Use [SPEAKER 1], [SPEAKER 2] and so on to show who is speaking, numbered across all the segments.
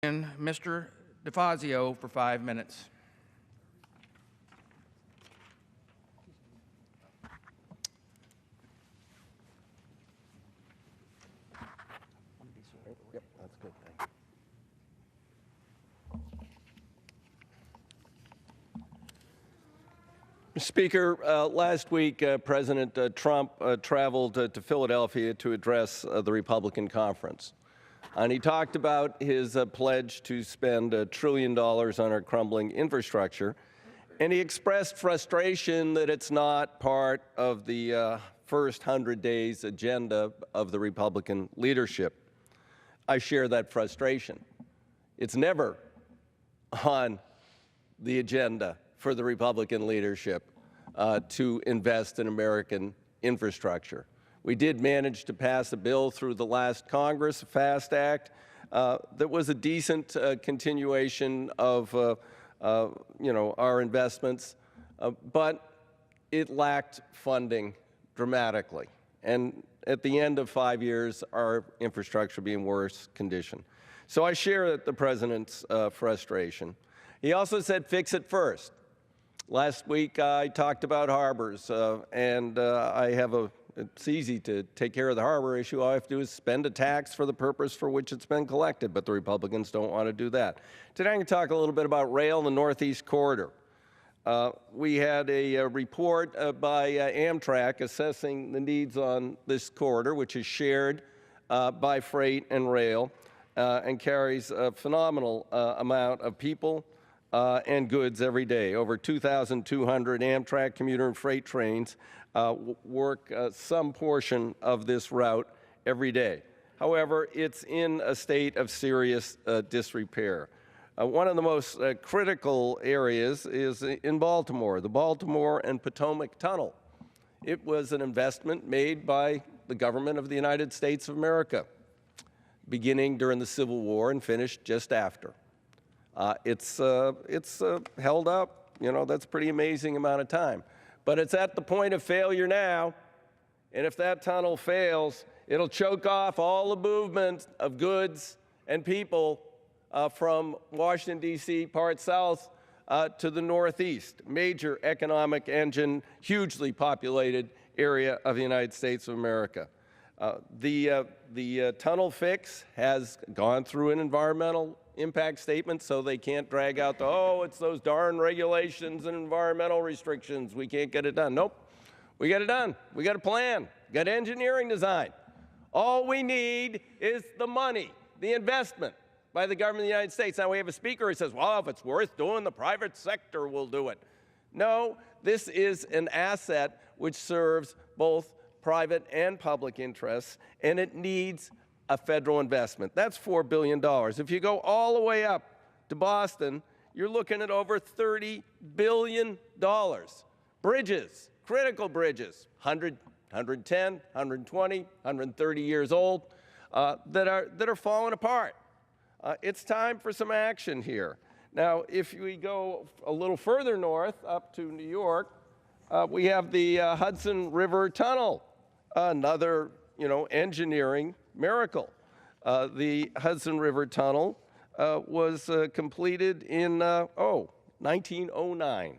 [SPEAKER 1] And Mr. DeFazio for 5 minutes.
[SPEAKER 2] Yep, that's good. Thank you. Speaker, last week President Trump traveled to Philadelphia to address the Republican conference. And he talked about his pledge to spend $1 trillion on our crumbling infrastructure. And he expressed frustration that it's not part of the first 100 days agenda of the Republican leadership. I share that frustration. It's never on the agenda for the Republican leadership to invest in American infrastructure. We did manage to pass a bill through the last Congress, a FAST Act, that was a decent continuation of our investments, but it lacked funding dramatically. And at the end of 5 years, our infrastructure will be in worse condition. So I share the President's frustration. He also said, fix it first. Last week, I talked about harbors, and it's easy to take care of the harbor issue. All I have to do is spend a tax for the purpose for which it's been collected, but the Republicans don't want to do that. Today, I'm going to talk a little bit about rail in the Northeast Corridor. We had a report by Amtrak assessing the needs on this corridor, which is shared by freight and rail and carries a phenomenal amount of people and goods every day. Over 2,200 Amtrak commuter and freight trains work some portion of this route every day. However, it's in a state of serious disrepair. One of the most critical areas is in Baltimore, the Baltimore and Potomac Tunnel. It was an investment made by the government of the United States of America, beginning during the Civil War and finished just after. It's held up, that's a pretty amazing amount of time. But it's at the point of failure now, and if that tunnel fails, it'll choke off all the movement of goods and people from Washington, D.C., part south to the Northeast, major economic engine, hugely populated area of the United States of America. The tunnel fix has gone through an environmental impact statement, so they can't drag out it's those darn regulations and environmental restrictions. We can't get it done. Nope. We got it done. We got a plan. Got engineering design. All we need is the money, the investment by the government of the United States. Now we have a speaker who says, well, if it's worth doing, the private sector will do it. No, this is an asset which serves both private and public interests, and it needs a federal investment. That's $4 billion. If you go all the way up to Boston, you're looking at over $30 billion. Bridges, critical bridges, 100, 110, 120, 130 years old, that are falling apart. It's time for some action here. Now, if we go a little further north, up to New York, we have the Hudson River Tunnel, another, engineering miracle. The Hudson River Tunnel was completed in 1909.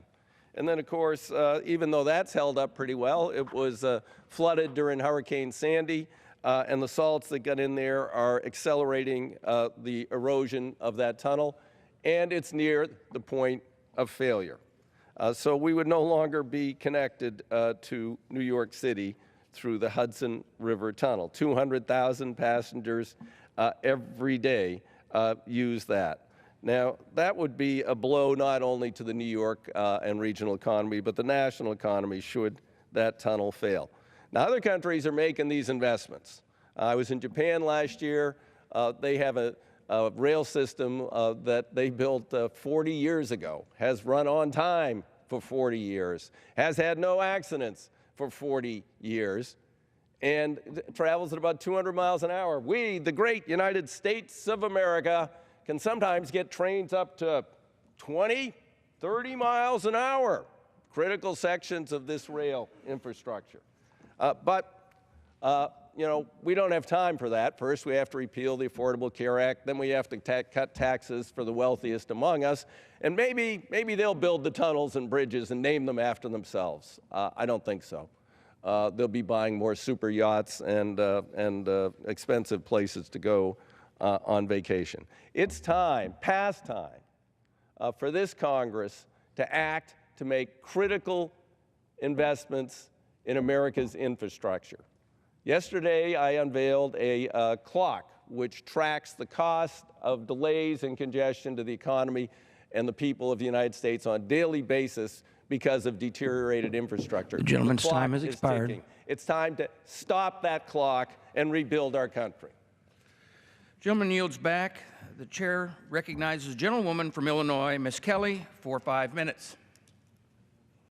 [SPEAKER 2] And then, of course, even though that's held up pretty well, it was flooded during Hurricane Sandy, and the salts that got in there are accelerating the erosion of that tunnel, and it's near the point of failure. So we would no longer be connected to New York City through the Hudson River Tunnel. 200,000 passengers every day use that. Now, that would be a blow not only to the New York and regional economy, but the national economy should that tunnel fail. Now, other countries are making these investments. I was in Japan last year. They have a rail system that they built 40 years ago, has run on time for 40 years, has had no accidents for 40 years, and travels at about 200 miles an hour. We, the great United States of America, can sometimes get trains up to 20, 30 miles an hour, critical sections of this rail infrastructure. But we don't have time for that. First, we have to repeal the Affordable Care Act. Then we have to cut taxes for the wealthiest among us. And maybe they'll build the tunnels and bridges and name them after themselves. I don't think so. They'll be buying more super yachts and expensive places to go on vacation. It's time, past time, for this Congress to act to make critical investments in America's infrastructure. Yesterday, I unveiled a clock which tracks the cost of delays and congestion to the economy and the people of the United States on a daily basis because of deteriorated infrastructure.
[SPEAKER 1] The gentleman's time has expired.
[SPEAKER 2] Ticking. It's time to stop that clock and rebuild our country.
[SPEAKER 1] Gentleman yields back. The chair recognizes the gentlewoman from Illinois, Ms. Kelly, for 5 minutes.